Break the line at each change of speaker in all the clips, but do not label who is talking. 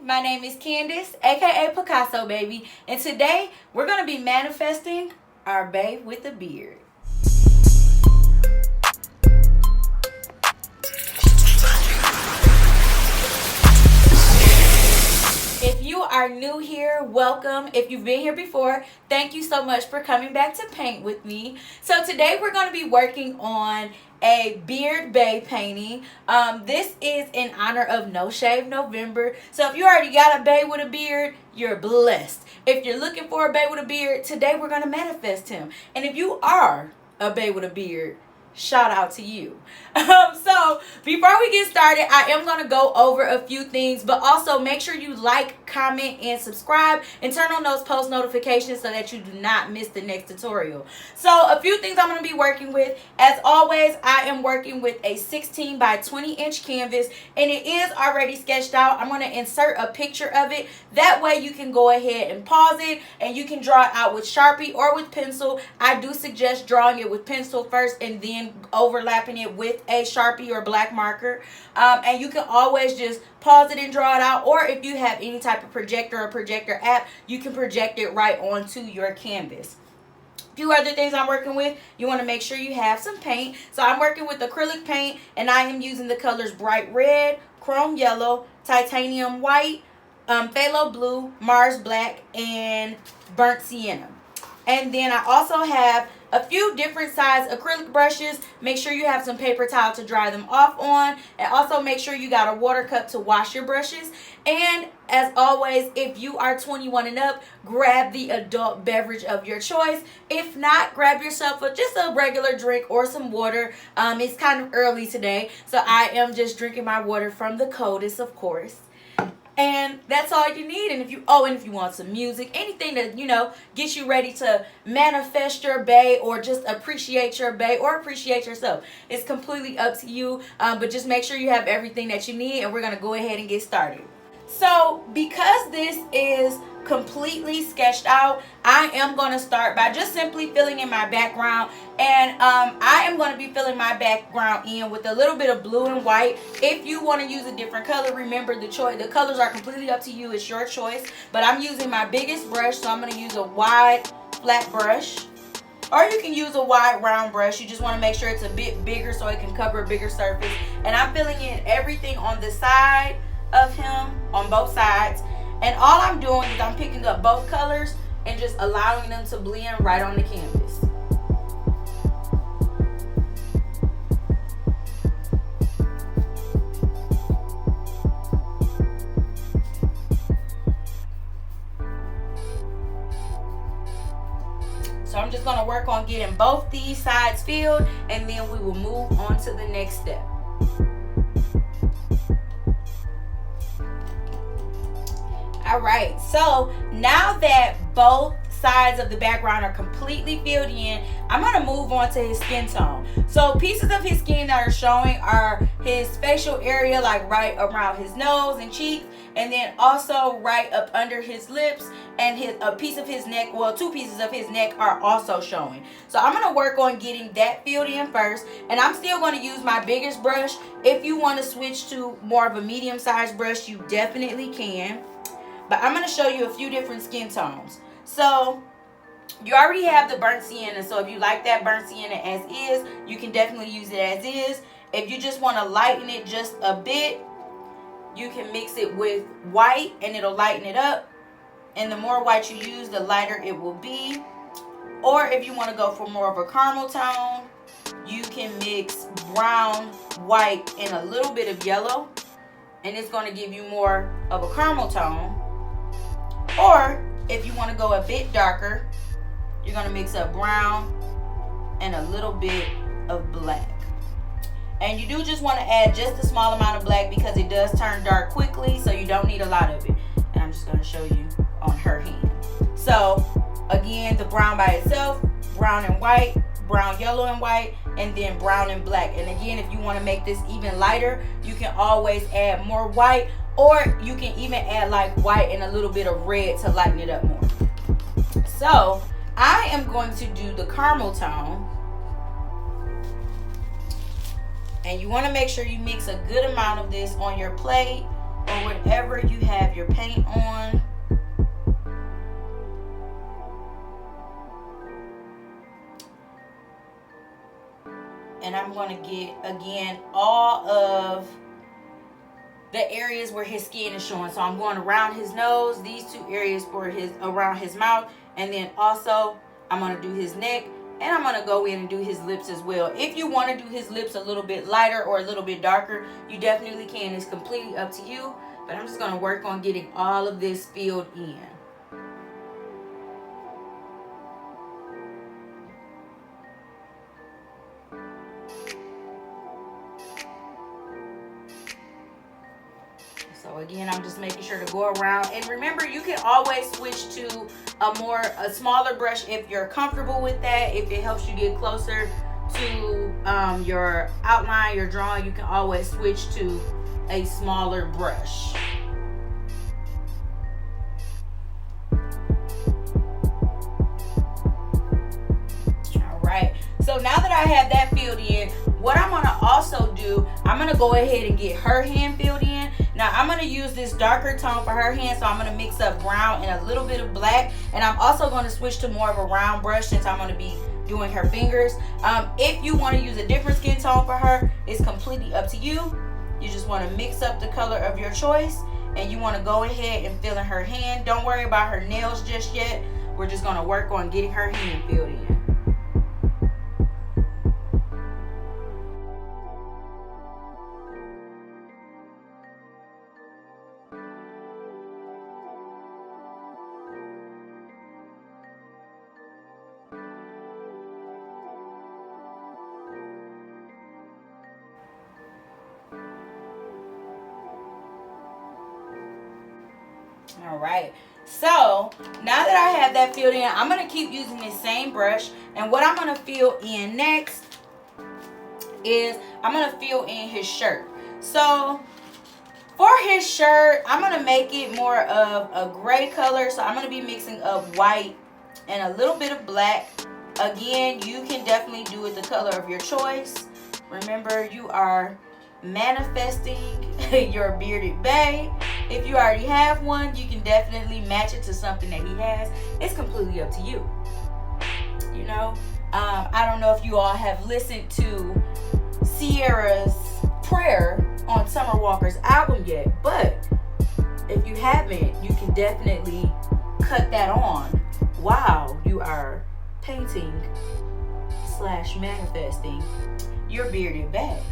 my name is Candace, aka Picasso Baby, and today we're going to be manifesting our babe with a beard. If you are new here, welcome. If you've been here before, thank you so much for coming back to paint with me. So today we're going to be working on a beard babe painting. This is in honor of No Shave November. So if you already got a babe with a beard, you're blessed. If you're looking for a babe with a beard, today we're going to manifest him. And if you are a babe with a beard, shout out to you. So before we get started, I am going to go over a few things, but also make sure you like, comment, and subscribe, and turn on those post notifications so that you do not miss the next tutorial. So a few things I'm going to be working with. As always, I am working with a 16 by 20 inch canvas, and it is already sketched out. I'm going to insert a picture of it. That way you can go ahead and pause it, and you can draw it out with Sharpie or with pencil. I do suggest drawing it with pencil first and then overlapping it with a Sharpie or black marker, and you can always just pause it and draw it out, or if you have any type of projector or projector app, you can project it right onto your canvas. A few other things I'm working with, you want to make sure you have some paint. So I'm working with acrylic paint, and I am using the colors bright red, chrome yellow, titanium white, phthalo blue, Mars black, and burnt sienna. And then I also have a few different size acrylic brushes. Make sure you have some paper towel to dry them off on, and also make sure you got a water cup to wash your brushes. And as always, if you are 21 and up, grab the adult beverage of your choice. If not, grab yourself just a regular drink or some water. It's kind of early today, so I am just drinking my water from the coldest, of course. And that's all you need. And if you want some music, anything that gets you ready to manifest your bae, or just appreciate your bae, or appreciate yourself, it's completely up to you. But just make sure you have everything that you need, and we're gonna go ahead and get started. So because this is completely sketched out, I am going to start by just simply filling in my background, and I am going to be filling my background in with a little bit of blue and white. If you want to use a different color, remember the colors are completely up to you. It's your choice, but I'm using my biggest brush, so I'm going to use a wide flat brush, or you can use a wide round brush. You just want to make sure it's a bit bigger so it can cover a bigger surface. And I'm filling in everything on the side of him, on both sides. And all I'm doing is I'm picking up both colors and just allowing them to blend right on the canvas. So I'm just going to work on getting both these sides filled, and then we will move on to the next step. Alright, so now that both sides of the background are completely filled in, I'm going to move on to his skin tone. So pieces of his skin that are showing are his facial area, like right around his nose and cheeks, and then also right up under his lips, and a piece of his neck, well, two pieces of his neck are also showing. So I'm going to work on getting that filled in first, and I'm still going to use my biggest brush. If you want to switch to more of a medium-sized brush, you definitely can. But I'm going to show you a few different skin tones. So you already have the burnt sienna. So if you like that burnt sienna as is, you can definitely use it as is. If you just want to lighten it just a bit, you can mix it with white and it'll lighten it up. And the more white you use, the lighter it will be. Or if you want to go for more of a caramel tone, you can mix brown, white, and a little bit of yellow. And it's going to give you more of a caramel tone. Or if you want to go a bit darker, you're going to mix up brown and a little bit of black. And you do just want to add just a small amount of black because it does turn dark quickly, so you don't need a lot of it. And I'm just going to show you on her hand. So again, the brown by itself, brown and white, brown, yellow, and white, and then brown and black. And again, if you want to make this even lighter, you can always add more white, or you can even add like white and a little bit of red to lighten it up more. So I am going to do the caramel tone, and you want to make sure you mix a good amount of this on your plate or whatever you have have your paint on. And I'm going to get, again, all of the areas where his skin is showing. So I'm going around his nose, these two areas for around his mouth, and then also I'm going to do his neck, and I'm going to go in and do his lips as well. If you want to do his lips a little bit lighter or a little bit darker, you definitely can. It's completely up to you, but I'm just going to work on getting all of this filled in. So again, I'm just making sure to go around. And remember, you can always switch to a smaller brush if you're comfortable with that. If it helps you get closer to your outline, your drawing, you can always switch to a smaller brush. All right. So now that I have that filled in, what I'm going to also do, I'm going to go ahead and get her hand filled in. Now I'm going to use this darker tone for her hand, so I'm going to mix up brown and a little bit of black. And I'm also going to switch to more of a round brush since I'm going to be doing her fingers. If you want to use a different skin tone for her, it's completely up to you. You just want to mix up the color of your choice, and you want to go ahead and fill in her hand. Don't worry about her nails just yet. We're just going to work on getting her hand filled in. All right, so now that I have that filled in, I'm going to keep using this same brush, and what I'm going to fill in next is I'm going to fill in his shirt. So for his shirt, I'm going to make it more of a gray color, so I'm going to be mixing up white and a little bit of black. Again, you can definitely do it the color of your choice. Remember, you are manifesting your bearded bae. If you already have one, you can definitely match it to something that he has. It's completely up to you. You know, I don't know if you all have listened to Sierra's Prayer on Summer Walker's album yet, but if you haven't, you can definitely cut that on while you are painting / manifesting your bearded bae.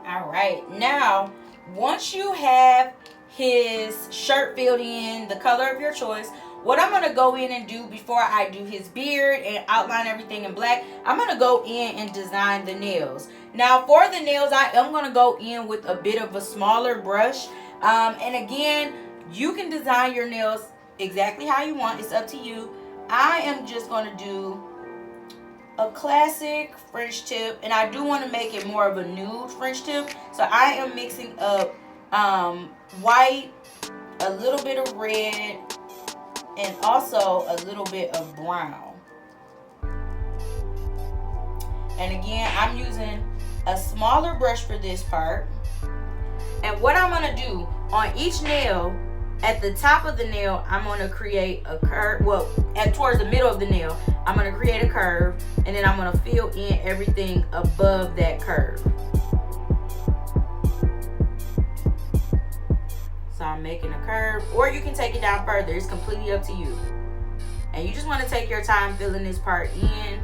All right, now once you have his shirt filled in the color of your choice, what I'm going to go in and do before I do his beard and outline everything in black, I'm going to go in and design the nails. Now for the nails, I am going to go in with a bit of a smaller brush. And again, you can design your nails exactly how you want. It's up to you. I am just going to do a classic French tip, and I do want to make it more of a nude French tip, so I am mixing up white, a little bit of red, and also a little bit of brown. And again, I'm using a smaller brush for this part. And what I'm going to do on each nail, at the top of the nail, I'm going to create a curve. Well, towards the middle of the nail, I'm going to create a curve, and then I'm going to fill in everything above that curve. So I'm making a curve, or you can take it down further. It's completely up to you. And you just want to take your time filling this part in.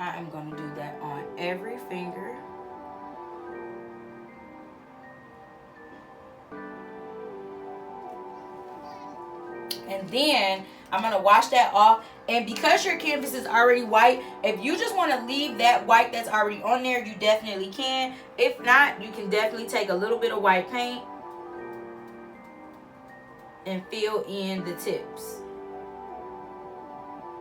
I'm going to do that on every finger. And then I'm going to wash that off. And because your canvas is already white, if you just want to leave that white that's already on there, you definitely can. If not, you can definitely take a little bit of white paint and fill in the tips.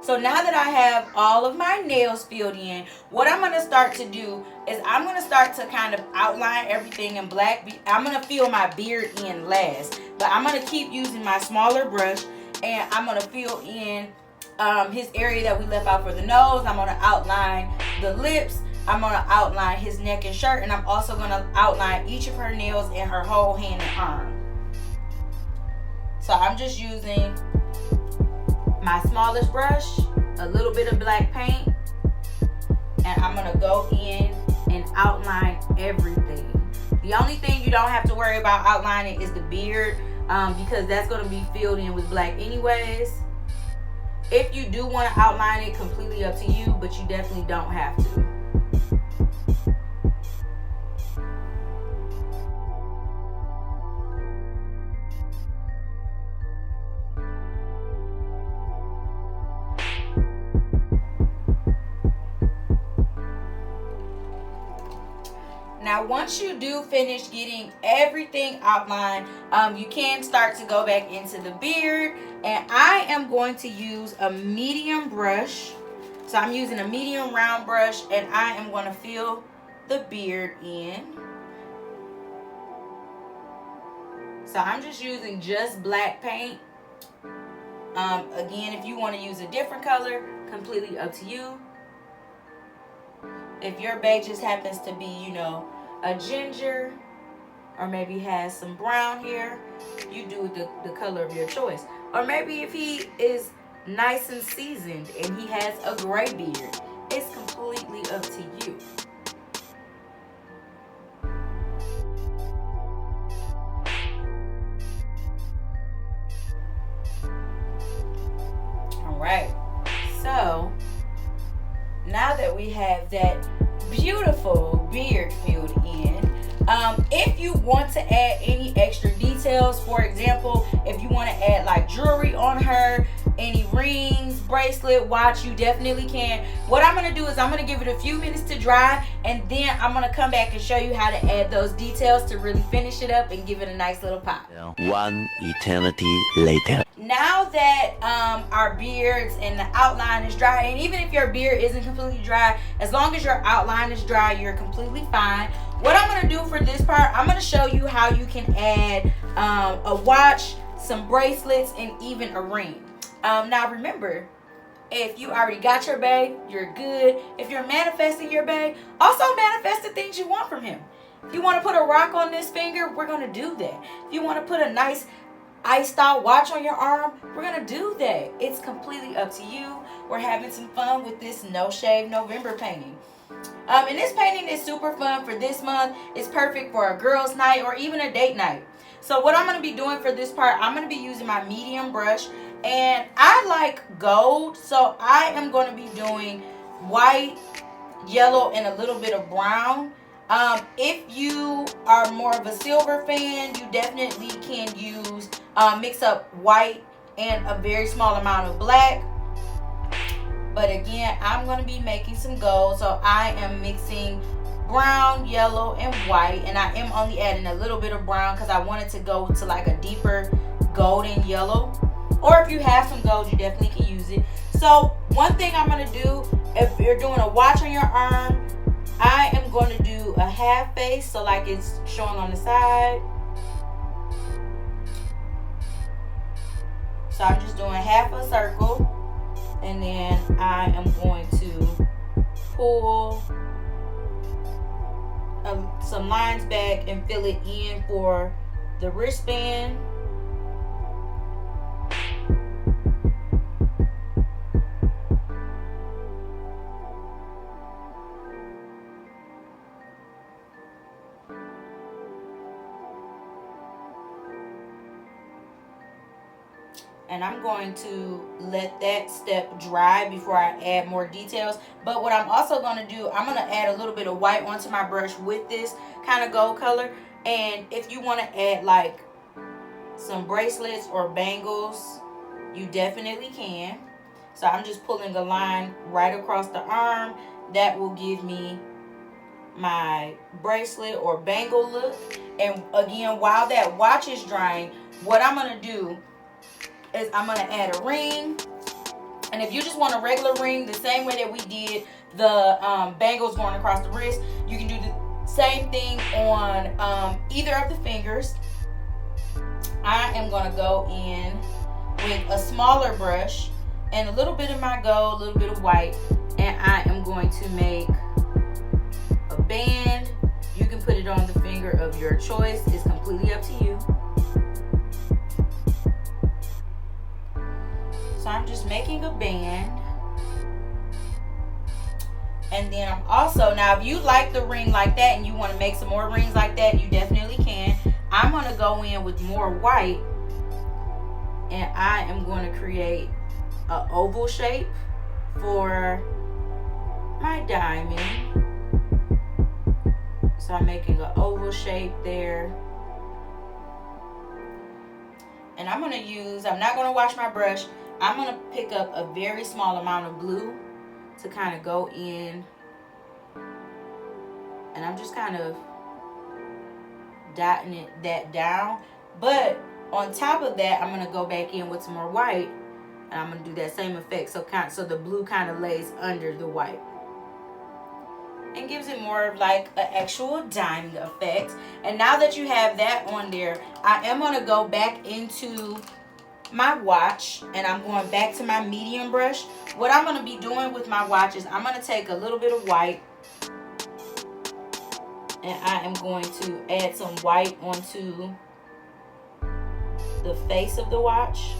So now that I have all of my nails filled in, what I'm going to start to do is I'm going to start to kind of outline everything in black. I'm going to fill my beard in last, but I'm going to keep using my smaller brush, and I'm going to fill in his area that we left out for the nose. I'm going to outline the lips. I'm going to outline his neck and shirt, and I'm also going to outline each of her nails and her whole hand and arm. So I'm just using my smallest brush, a little bit of black paint, and I'm going to go in and outline everything. The only thing you don't have to worry about outlining is the beard, because that's going to be filled in with black anyways. If you do want to outline it, completely up to you, but you definitely don't have to. Now, once you do finish getting everything outlined, you can start to go back into the beard. And I am going to use a medium brush. So I'm using a medium round brush, and I am going to fill the beard in. So I'm just using just black paint. Again, if you want to use a different color, completely up to you. If your beige just happens to be, you know, a ginger, or maybe has some brown here, you do the color of your choice. Or maybe if he is nice and seasoned and he has a gray beard, it's completely up to you. All right, so now that we have that beautiful beard filled in, if you want to add any extra details, for example, if you want to add like jewelry on her, any rings, bracelet, watch, you definitely can. What I'm going to do is I'm going to give it a few minutes to dry, and then I'm going to come back and show you how to add those details to really finish it up and give it a nice little pop.
One eternity later.
Now that our beards and the outline is dry, and even if your beard isn't completely dry, as long as your outline is dry, you're completely fine. What I'm going to do for this part, I'm going to show you how you can add a watch, some bracelets, and even a ring. Now remember, if you already got your bae, you're good. If you're manifesting your bae, also manifest the things you want from him. If you want to put a rock on this finger, we're going to do that. If you want to put a nice ice-style watch on your arm, we're going to do that. It's completely up to you. We're having some fun with this No Shave November painting. And this painting is super fun for this month. It's perfect for a girls' night or even a date night. So what I'm going to be doing for this part, I'm going to be using my medium brush. And I like gold, so I am going to be doing white, yellow, and a little bit of brown. If you are more of a silver fan, you definitely can use mix up white and a very small amount of black. But again, I'm going to be making some gold, so I am mixing brown, yellow, and white, and I am only adding a little bit of brown because I wanted to go to like a deeper golden yellow. Or if you have some gold, you definitely can use it. So one thing I'm going to do, if you're doing a watch on your arm, I am going to do a half face, so like it's showing on the side. So I'm just doing half a circle, and then I am going to pull some lines back and fill it in for the wristband. And I'm going to let that step dry before I add more details. But what I'm also going to do, I'm going to add a little bit of white onto my brush with this kind of gold color. And if you want to add like some bracelets or bangles, you definitely can. So I'm just pulling a line right across the arm. That will give me my bracelet or bangle look. And again, while that watch is drying, what I'm going to do is I'm going to add a ring. And if you just want a regular ring, the same way that we did the bangles going across the wrist, you can do the same thing on either of the fingers. I am going to go in with a smaller brush and a little bit of my gold, a little bit of white, and I am going to make a band. You can put it on the finger of your choice. It's completely up to you. So I'm just making a band. And then I'm also, now if you like the ring like that and you want to make some more rings like that, you definitely can. I'm going to go in with more white, and I am going to create an oval shape for my diamond. So I'm making an oval shape there. And I'm going to use, I'm not going to wash my brush. I'm going to pick up a very small amount of blue to kind of go in. And I'm just kind of dotting that down. But on top of that, I'm going to go back in with some more white. And I'm going to do that same effect. So the blue kind of lays under the white. And gives it more of like an actual diamond effect. And now that you have that on there, I am going to go back into my watch, and I'm going back to my medium brush. What I'm going to be doing with my watch is I'm going to take a little bit of white, and I am going to add some white onto the face of the watch.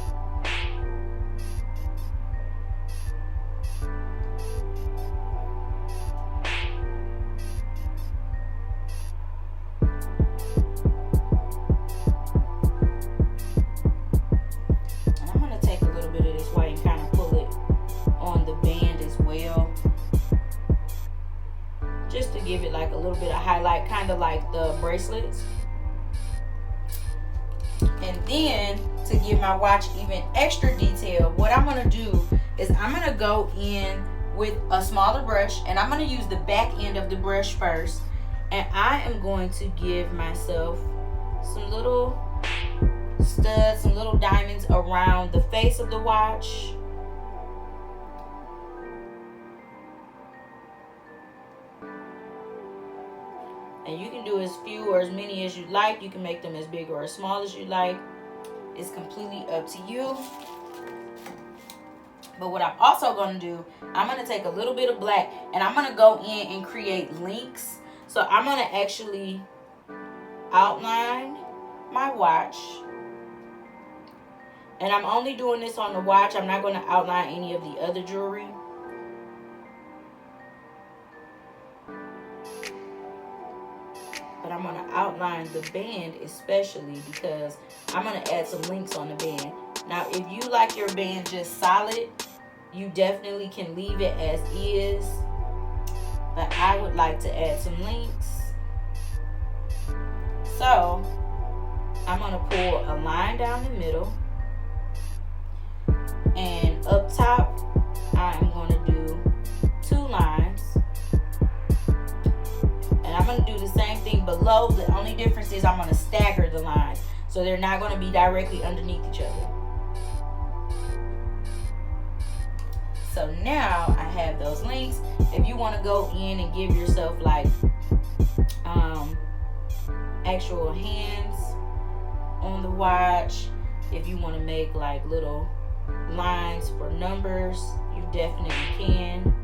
Give it like a little bit of highlight, kind of like the bracelets. And then to give my watch even extra detail, what I'm going to do is I'm going to go in with a smaller brush, and I'm going to use the back end of the brush first, and I am going to give myself some little studs, some little diamonds around the face of the watch. And you can do as few or as many as you like. You can make them as big or as small as you like. It's completely up to you. But what I'm also going to do, I'm going to take a little bit of black, and I'm going to go in and create links. So I'm going to actually outline my watch. And I'm only doing this on the watch. I'm not going to outline any of the other jewelry. But I'm going to outline the band especially, because I'm going to add some links on the band. Now, if you like your band just solid, you definitely can leave it as is. But I would like to add some links. So, I'm going to pull a line down the middle. And up top, I'm going to do 2 lines. And I'm going to do the same thing below. The only difference is I'm going to stagger the lines, so they're not going to be directly underneath each other. So now I have those links. If you want to go in and give yourself like actual hands on the watch, if you want to make like little lines for numbers, you definitely can.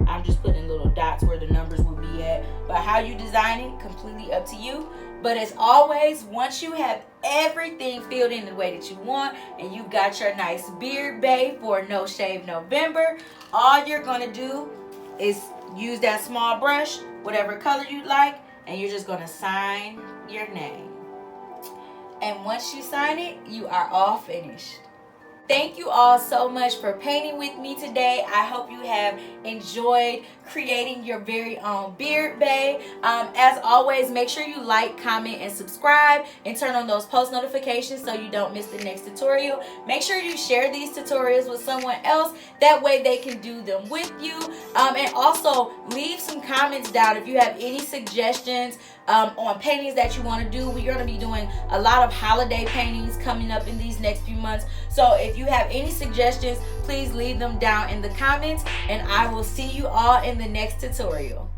I'm just putting little dots where the numbers will be at. But how you design it, completely up to you. But as always, once you have everything filled in the way that you want, and you've got your nice beard bay for No Shave November, all you're going to do is use that small brush, whatever color you like, and you're just going to sign your name. And once you sign it, you are all finished. Thank you all so much for painting with me today. I hope you have enjoyed creating your very own beard bay. As always, make sure you like, comment, and subscribe, and turn on those post notifications so you don't miss the next tutorial. Make sure you share these tutorials with someone else. That way they can do them with you. And also leave some comments down if you have any suggestions on paintings that you want to do. We're going to be doing a lot of holiday paintings coming up in these next few months. So if you have any suggestions, please leave them down in the comments, and I will see you all in the next tutorial.